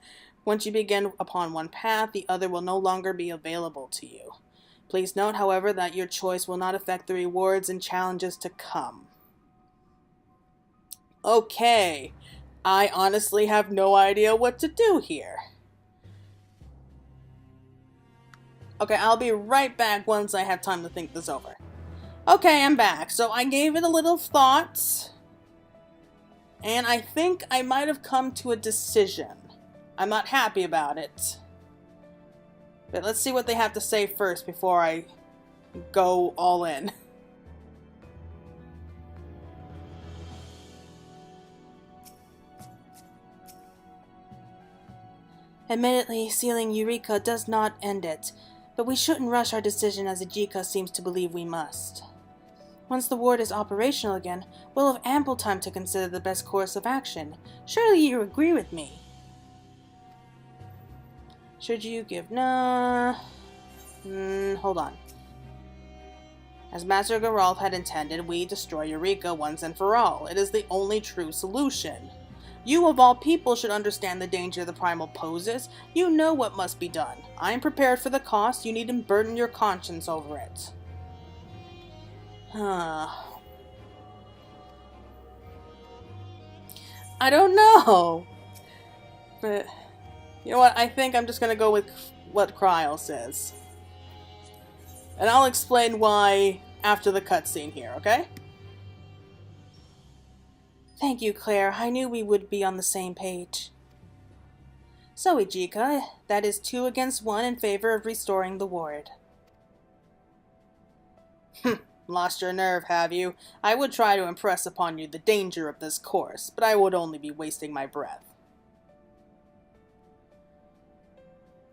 Once you begin upon one path, the other will no longer be available to you. Please note, however, that your choice will not affect the rewards and challenges to come. Okay, I honestly have no idea what to do here. Okay, I'll be right back once I have time to think this over. Okay, I'm back. So I gave it a little thought, and I think I might have come to a decision. I'm not happy about it. But let's see what they have to say first before I go all in. Admittedly, sealing Eureka does not end it, but we shouldn't rush our decision as Ejika seems to believe we must. Once the ward is operational again, we'll have ample time to consider the best course of action. Surely you agree with me? Should you give... hold on. As Master Geralf had intended, we destroy Eureka once and for all. It is the only true solution. You of all people should understand the danger the primal poses. You know what must be done. I am prepared for the cost. You needn't burden your conscience over it. I don't know. But... you know what, I think I'm just going to go with what Kryl says. And I'll explain why after the cutscene here, okay? Thank you, Claire. I knew we would be on the same page. So, Ejika, that is 2 against 1 in favor of restoring the ward. Lost your nerve, have you? I would try to impress upon you the danger of this course, but I would only be wasting my breath.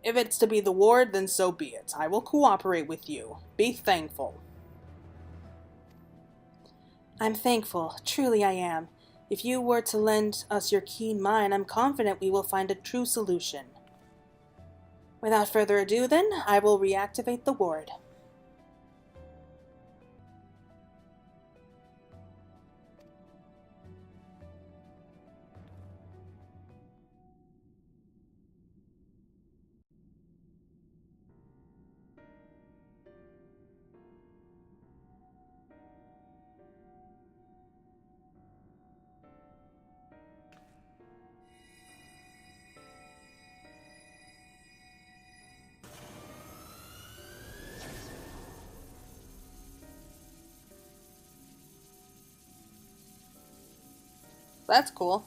If it's to be the ward, then so be it. I will cooperate with you. Be thankful. I'm thankful. Truly I am. If you were to lend us your keen mind, I'm confident we will find a true solution. Without further ado, then, I will reactivate the ward. That's cool.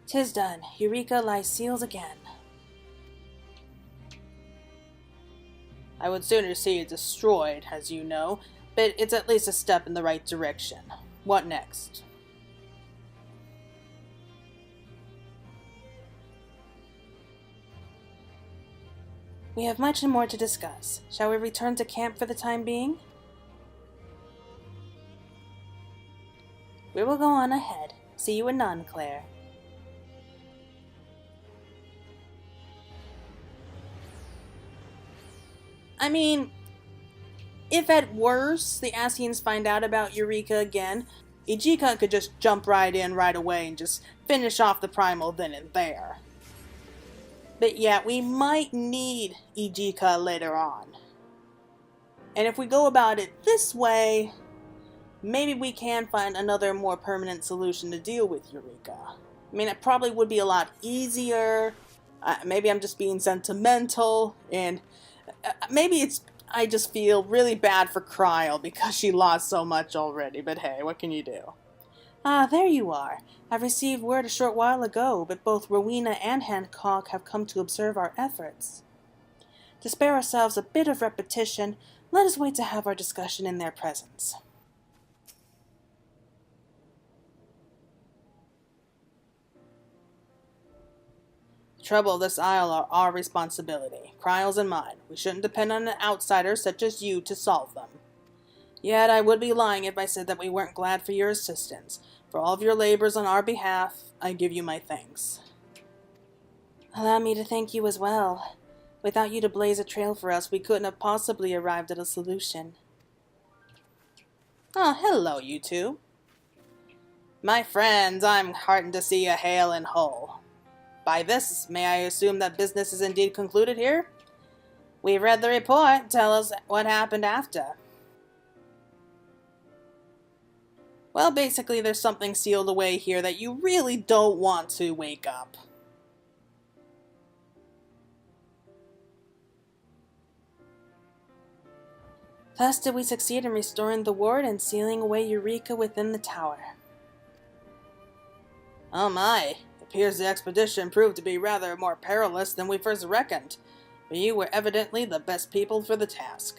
"'Tis done. Eureka lies sealed again." I would sooner see it destroyed, as you know, but it's at least a step in the right direction. What next? We have much more to discuss. Shall we return to camp for the time being? We will go on ahead. See you anon, Claire. I mean, if at worst the Asians find out about Eureka again, Ijika could just jump right in right away and just finish off the primal then and there. But yeah, we might need Ijika later on. And if we go about it this way, maybe we can find another more permanent solution to deal with Eureka. I mean, it probably would be a lot easier. Maybe I'm just being sentimental, and maybe I just feel really bad for Cryle because she lost so much already, but hey, what can you do? Ah, there you are. I received word a short while ago, but both Rowena and Hancock have come to observe our efforts. To spare ourselves a bit of repetition, let us wait to have our discussion in their presence. The trouble of this isle are our responsibility, Cryle's and mine. We shouldn't depend on an outsider such as you to solve them. Yet I would be lying if I said that we weren't glad for your assistance. For all of your labors on our behalf, I give you my thanks. Allow me to thank you as well. Without you to blaze a trail for us, we couldn't have possibly arrived at a solution. Oh, hello, you two. My friends, I'm heartened to see you hale and whole. By this, may I assume that business is indeed concluded here? We've read the report. Tell us what happened after. Well, basically, there's something sealed away here that you really don't want to wake up. Thus did we succeed in restoring the ward and sealing away Eureka within the tower. Oh my, it appears the expedition proved to be rather more perilous than we first reckoned, but you were evidently the best people for the task.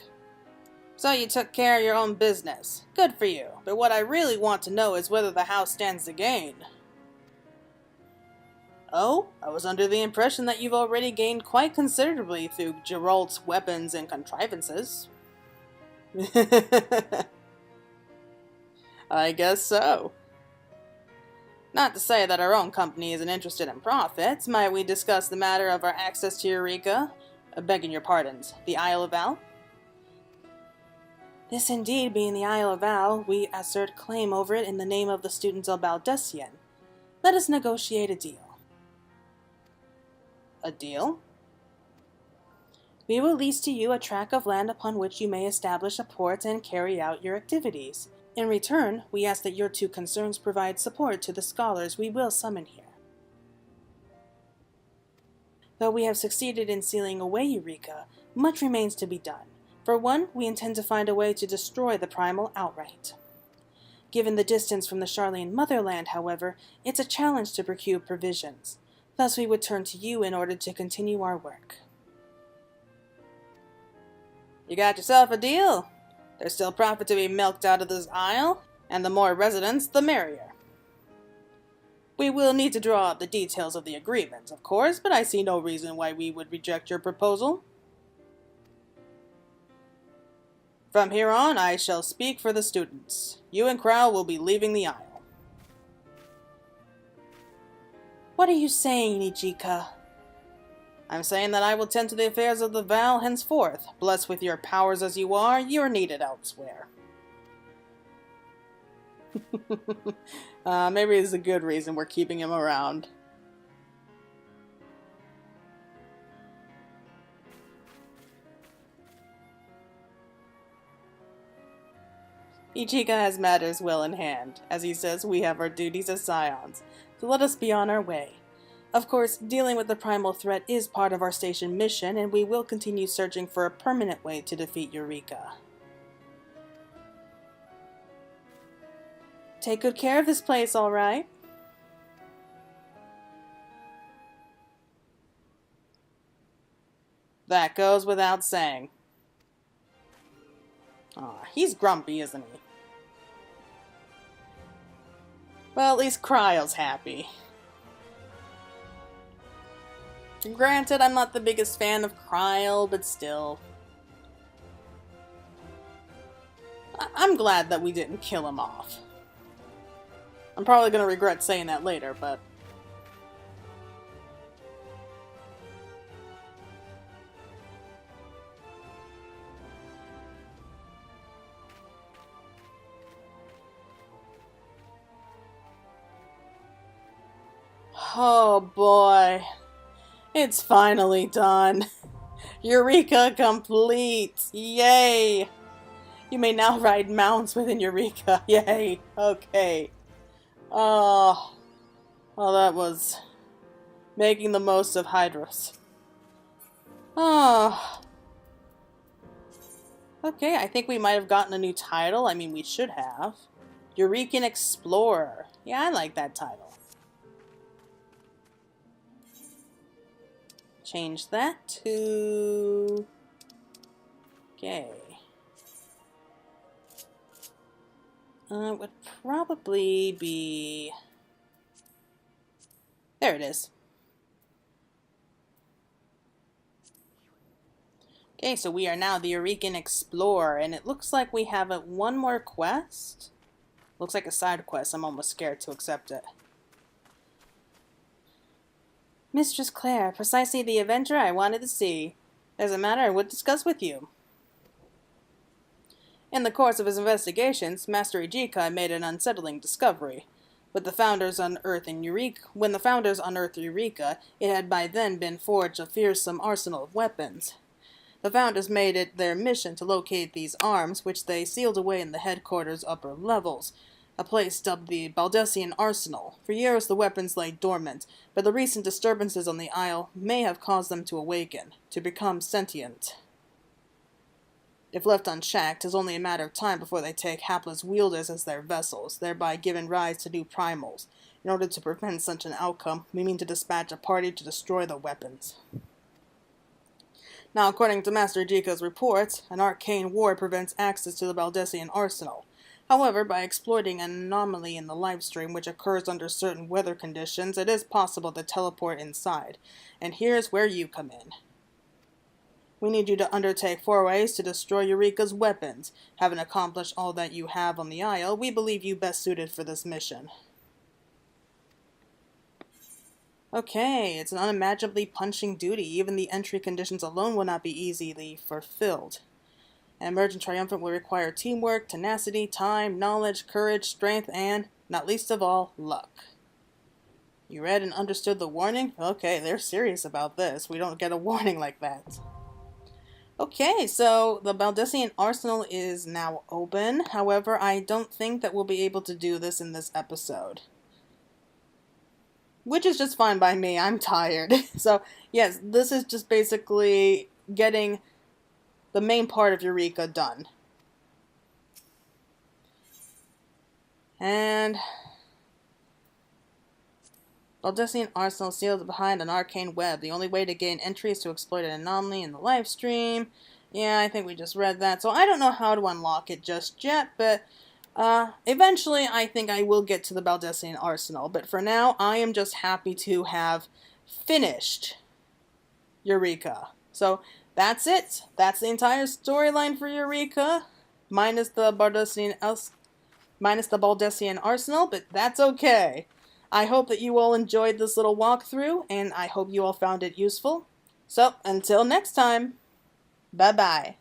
So you took care of your own business. Good for you, but what I really want to know is whether the house stands to gain. Oh, I was under the impression that you've already gained quite considerably through Geralt's weapons and contrivances. I guess so. Not to say that our own company isn't interested in profits. Might we discuss the matter of our access to Eureka? Begging your pardons, the Isle of Val? This indeed being the Isle of Val, we assert claim over it in the name of the students of Baldessian. Let us negotiate a deal. A deal? We will lease to you a tract of land upon which you may establish a port and carry out your activities. In return, we ask that your two concerns provide support to the scholars we will summon here. Though we have succeeded in sealing away Eureka, much remains to be done. For one, we intend to find a way to destroy the primal outright. Given the distance from the Charlene motherland, however, it's a challenge to procure provisions. Thus we would turn to you in order to continue our work. You got yourself a deal. There's still profit to be milked out of this isle, and the more residents, the merrier. We will need to draw up the details of the agreement, of course, but I see no reason why we would reject your proposal. From here on, I shall speak for the students. You and Crowell will be leaving the isle. What are you saying, Ijika? I'm saying that I will tend to the affairs of the Val henceforth. Blessed with your powers as you are, needed elsewhere. Maybe it's a good reason we're keeping him around. Ichika has matters well in hand. As he says, we have our duties as scions, so let us be on our way. Of course, dealing with the primal threat is part of our station mission, and we will continue searching for a permanent way to defeat Eureka. Take good care of this place, all right? That goes without saying. Aw, he's grumpy, isn't he? Well, at least Cryle's happy. Granted, I'm not the biggest fan of Kryl, but still. I'm glad that we didn't kill him off. I'm probably gonna regret saying that later, but... Oh boy. It's finally done. Eureka complete! Yay! You may now ride mounts within Eureka. Yay! Okay. Oh, that was making the most of Hydatos. Oh. Okay, I think we might have gotten a new title. I mean, we should have. Eurekan Explorer. Yeah, I like that title. Change that to... Okay. It would probably be... There it is. Okay, so we are now the Eurekan Explorer, and it looks like we have one more quest. Looks like a side quest. I'm almost scared to accept it. Mistress Claire, precisely the adventure I wanted to see. There's a matter I would discuss with you. In the course of his investigations, Master Eureka made an unsettling discovery. When the founders unearthed Eureka, it had by then been forged a fearsome arsenal of weapons. The founders made it their mission to locate these arms, which they sealed away in the headquarters' upper levels, a place dubbed the Baldessian Arsenal. For years the weapons lay dormant, but the recent disturbances on the Isle may have caused them to awaken, to become sentient. If left unchecked, 'tis only a matter of time before they take hapless wielders as their vessels, thereby giving rise to new primals. In order to prevent such an outcome, we mean to dispatch a party to destroy the weapons. Now, according to Master Eureka's reports, an arcane ward prevents access to the Baldessian Arsenal. However, by exploiting an anomaly in the live stream which occurs under certain weather conditions, it is possible to teleport inside. And here's where you come in. We need you to undertake forays to destroy Eureka's weapons. Having accomplished all that you have on the Isle, we believe you best suited for this mission. Okay, it's an unimaginably punching duty. Even the entry conditions alone will not be easily fulfilled. An emergent triumphant will require teamwork, tenacity, time, knowledge, courage, strength, and, not least of all, luck. You read and understood the warning? Okay, they're serious about this. We don't get a warning like that. Okay, so the Baldessian Arsenal is now open. However, I don't think that we'll be able to do this in this episode. Which is just fine by me. I'm tired. So, yes, this is just basically getting the main part of Eureka done. And Baldessian Arsenal sealed behind an arcane web. The only way to gain entry is to exploit an anomaly in the live stream. Yeah, I think we just read that. So I don't know how to unlock it just yet, but eventually I think I will get to the Baldessian Arsenal. But for now, I am just happy to have finished Eureka. So that's it. That's the entire storyline for Eureka, minus the Baldessian Arsenal, but that's okay. I hope that you all enjoyed this little walkthrough, and I hope you all found it useful. So, until next time, bye-bye.